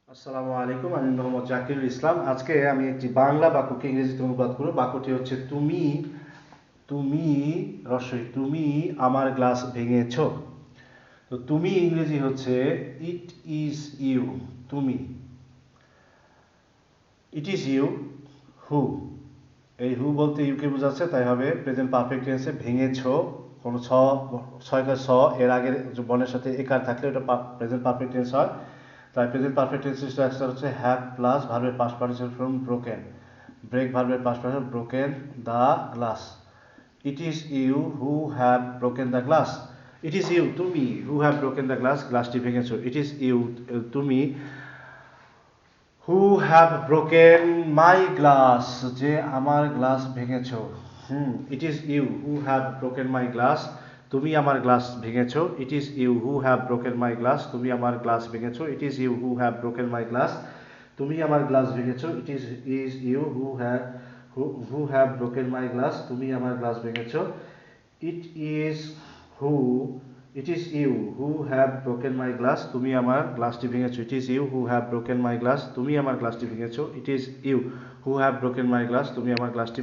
আসসালামু আলাইকুম, আমি মোহাম্মদ জাকিরুল ইসলাম। আজকে আমি একটি বাংলা বাক্যকে ইংরেজিতে অনুবাদ করব। বাক্যটি হচ্ছে তুমি তুমি তুমি আমার গ্লাস ভেঙেছো। তো তুমি ইংরেজি হচ্ছে ইট ইজ ইউ। তুমি, ইট ইজ ইউ হু। এই হু বলতে ইউকে বোঝাচ্ছে, তাই হবে প্রেজেন্ট পারফেক্ট টেন্সে ভেঙেছো। কোনো ছয়কার এর আগের যে বর্ণের সাথে একার থাকলে ওটা প্রেজেন্ট পারফেক্ট টেন্স হয়। তাই প্রেজেন্ট পারফেক্ট টেন্সের স্ট্রাকচার হচ্ছে হ্যাভ প্লাস ভার্বের past participle form broken, break ভার্বের past participle broken the glass. It is you who have broken the glass. It is you তুমি who have broken the glass, গ্লাসটি ভেঙেছো। It is you তুমি who have broken my glass, যে আমার glass ভেঙেছো। It is you who have broken my glass, তুমি আমার glass ভেঙেছো। It is you who have broken my glass, তুমি আমার গ্লাস ভেঙেছো। It is you who have broken my glass, তুমি আমার গ্লাস ভেঙেছো। It is you who have broken my glass, তুমি আমার গ্লাস ভেঙেছো। It is who it is you who have broken my glass, তুমি আমার গ্লাসটি ভেঙেছো। It is you who have broken my glass, তুমি আমার গ্লাসটি ভেঙেছো। It is you who have broken my glass, তুমি আমার গ্লাসটি